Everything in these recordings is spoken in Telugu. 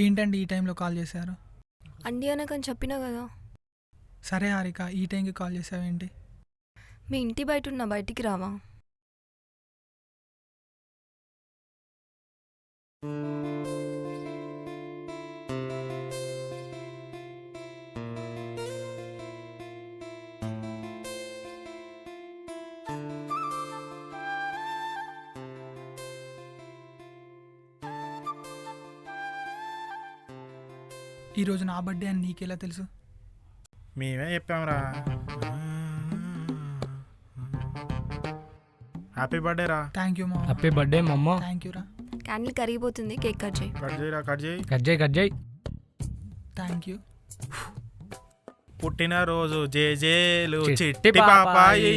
ఏంటండి ఈ టైంలో కాల్ చేశారు? అండి అనకని చెప్పినా కదా. సరే హారిక, ఈ టైంకి కాల్ చేసావేంటి? మీ ఇంటి బయట ఉన్న బయటికి రావా? ఈరోజు నా బర్త్డే అని నీకెలా తెలుసు? మేమే చెప్పాంరా. హ్యాపీ బర్త్డే రా. థ్యాంక్ యూ మా. హ్యాపీ బర్త్డే మమ్మ. థ్యాంక్ యూ రా. క్యాండిల్ కరిగిపోతుంది, కేక్ కట్ చేయి. కట్ చేయరా, కట్ చేయి. కట్ చేయి. Thank you. పుట్టినరోజు జేజేలు చిట్టి చిట్టి పాపాయి,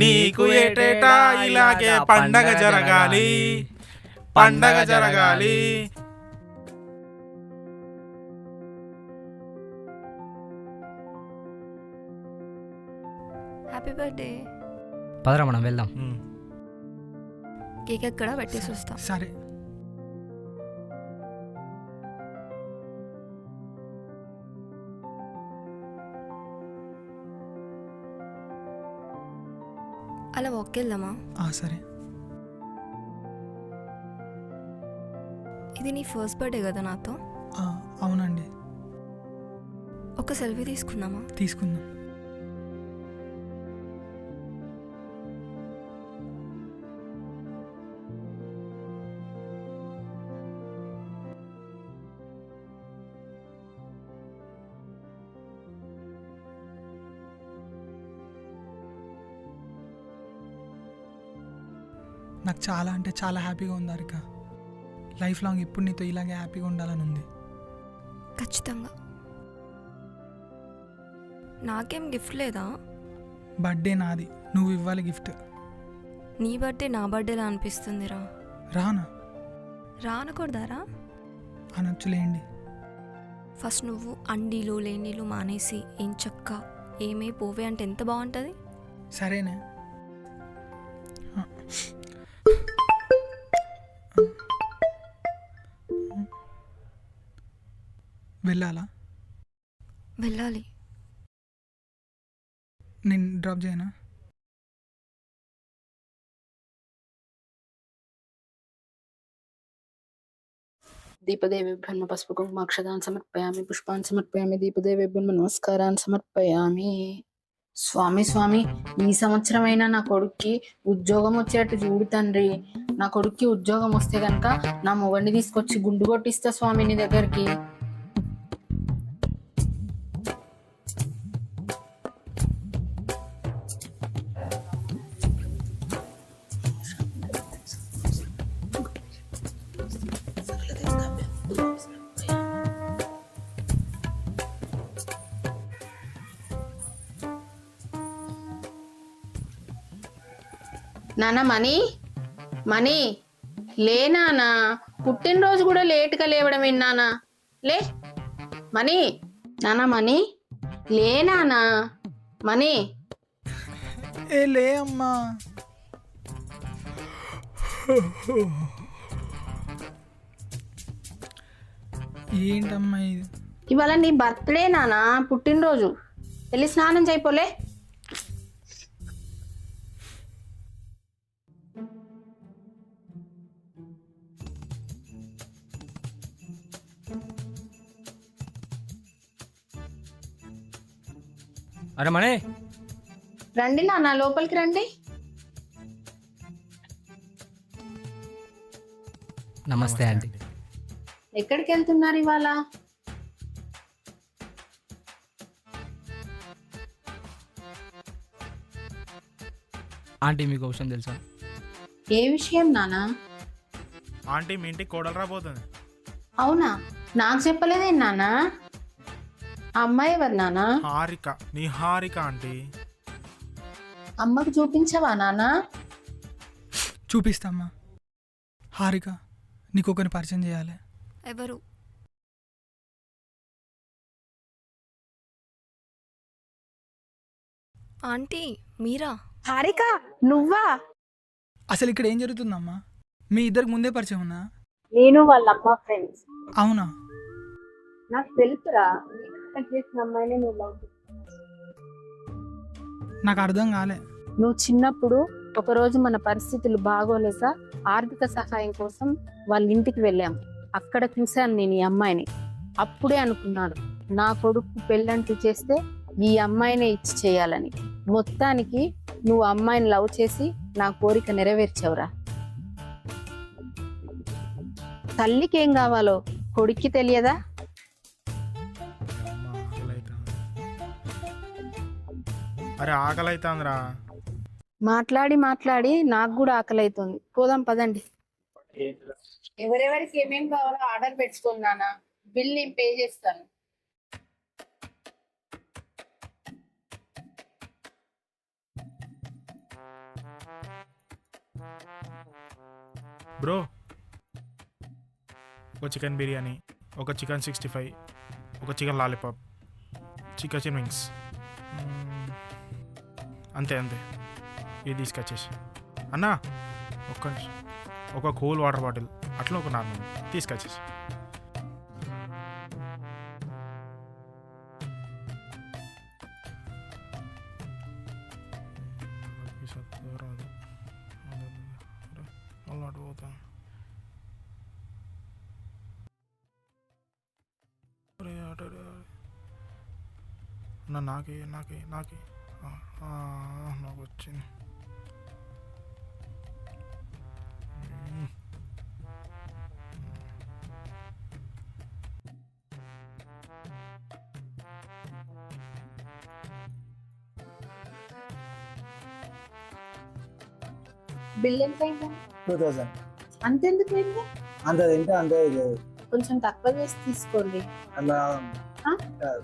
నీకు ఏటేటా ఇలాగే పండగ జరగాలి, పండగ జరగాలి. Happy birthday. పదరా మనం వెళ్దాం. కేక్ ఎక్కడ పెట్టేసి వస్తా. సరే. అలా వెళ్దామా? సరే. ఇది నీ ఫస్ట్ బర్త్డే కదా నాతో? అవునండి. ఒక సెల్ఫీ తీసుకుందామా? తీసుకుందాం. నాకు చాలా అంటే చాలా హ్యాపీగా ఉంది హారిక. లైఫ్ లాంగ్ ఇప్పుడు నీతో ఇలాగే హ్యాపీగా ఉండాలని ఉంది. ఖచ్చితంగా. నాకేం గిఫ్ట్ లేదా? బర్త్డే నాది, నువ్వు ఇవ్వాలి గిఫ్ట్. నీ బర్త్డే నా బర్త్డేలా అనిపిస్తుందిరా. రానా? రానకూడదారా? అనొచ్చులేండి. ఫస్ట్ నువ్వు అండీలు లేనీలు మానేసి ఏం చక్క ఏమే పోవే అంటే ఎంత బాగుంటుంది. సరేనే. వెళ్ళాలా? వెళ్ళాలి. నేను డ్రాప్ చేయనా? దీపదేవి బ్రహ్మ పసుపు కుంకుమాక్షదాన్ సమర్పయామి, పుష్పాన్ సమర్పయామి, దీపదేవి బ్రహ్మ నమస్కారాన్ని సమర్పయామి. స్వామి ఈ సంవత్సరమైనా నా కొడుక్కి ఉద్యోగం వచ్చేటట్టు చూడు తండ్రి. నా కొడుక్కి ఉద్యోగం వస్తే గనక నా మొగడిని తీసుకొచ్చి గుండు కొట్టిస్తా స్వామి నీ దగ్గరికి. నానా మనీ లే నానా, పుట్టినరోజు కూడా లేటుగా లేవడం నానా. లే నానా మనీ లే నానా. మనీ లే అమ్మా. ఏంటమ్మా ఇది? ఇవాళ నీ బర్త్డే నానా, పుట్టినరోజు. వెళ్ళి స్నానం చేయపోలే. అరే మనే, రండి నాన్న, లోపలికి రండి. నమస్తే ఆంటీ. ఎక్కడికి వెళ్తున్నారు ఇవాళ? ఆంటీ మీకు విషయం తెలుసా? ఏ విషయం నానా? ఆంటీ మీ ఇంటికి కోడలు రాబోతుంది. అవునా? నాకు చెప్పలేదే నానా. అమ్మాయి ఎవరు నానా? హారిక, నీ హారిక ఆంటీ. అమ్మకు చూపించవా నానా? చూపిస్తామ్మా. హారిక, నీకు ఒకరిని పరిచయం చేయాలి. ఎవరు? ఆంటీ మీరా? హారిక నువ్వా? అసలు ఇక్కడ ఏం జరుగుతుందమ్మా? మీ ఇద్దరికి ముందే పరిచయం ఉన్నా? నేను వాళ్ళ అమ్మ ఫ్రెండ్స్. అవునా? నాకు తెలుసురా చేసిన అమ్మాయినే నువ్వు లవ్ నాకు అర్థం కాలే. నువ్వు చిన్నప్పుడు ఒకరోజు మన పరిస్థితులు బాగోలేక ఆర్థిక సహాయం కోసం వాళ్ళ ఇంటికి వెళ్ళాం. అక్కడ చూశాను నేను ఈ అమ్మాయిని. అప్పుడే అనుకున్నాను నా కొడుకు పెళ్ళంటూ చేస్తే ఈ అమ్మాయినే ఇచ్చి చేయాలని. మొత్తానికి నువ్వు అమ్మాయిని లవ్ చేసి నా కోరిక నెరవేర్చావురా. తల్లికి ఏం కావాలో కొడుక్కి తెలియదా? అమ్మ, ఆకలి అవుతుంది. అరే ఆకలి అవుతుందిరా. మాట్లాడి మాట్లాడి నాకు కూడా ఆకలి అవుతుంది. పోదాం పదండి. ఎవరెవరికి ఏమేం కావాలో ఆర్డర్ పెట్టుకున్నానా, బిల్ నేను పే చేస్తాను. బ్రో, ఒక చికెన్ బిర్యానీ, ఒక చికెన్ 65, ఒక చికెన్ లాలీపాప్, చికెన్ వింగ్స్, అంతే అంతే. ఇది తీసుకొచ్చేసి అన్నా ఒక్క నిమిషం. ఒక కూల్ వాటర్ బాటిల్ అట్లా ఒక నార్మల్ తీసుకొచ్చేసి. నాకే నాకే నాకే నాకు వచ్చింది. బిల్ ఎంత అయిందా? 2000 అంతెందుకు అయింది? అంత తింటే అంతే ఇది కొంచెం తక్కువ చేసి తీసుకోండి. అలా ఆ? కాదు.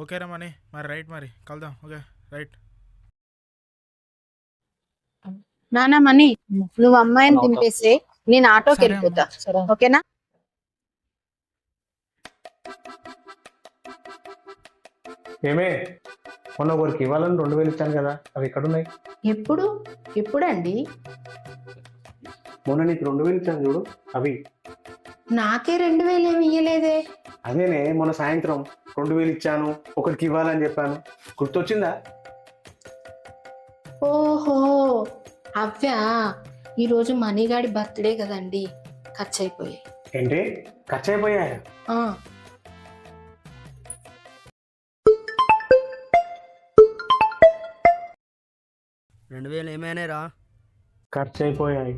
ఓకే రా మనీ, మరి రైట్, మరి కలుద్దాం. Okay right. నానా మనీ, నువ్వు అమ్మాయిని దింపేసి నేను ఆటోకి సరే వెళ్ళిపోతా. ఓకేనా? ఏమే మొన్న ఒకరికి ఇవ్వాలని 2000 ఇచ్చాను కదా, అవి ఎక్కడున్నాయి? ఎప్పుడు? ఎప్పుడండి? మొన్న నీకు 2000 ఇచ్చాను చూడు, అవి. నాకే 2000 ఏమి ఇయ్యలేదే. అదేనే మొన్న సాయంత్రం 2000 ఇచ్చాను, ఒకరికి ఇవ్వాలని చెప్పాను, గుర్తొచ్చిందా? ఓహో, అవ్యా. ఈరోజు మనీగాడి బర్త్డే కదండి, ఖర్చు అయిపోయాయి. ఏంటి ఖర్చు అయిపోయాయా? ఆ, రెండు వేలు ఏమైనా రా? ఖర్చు అయిపోయాయి.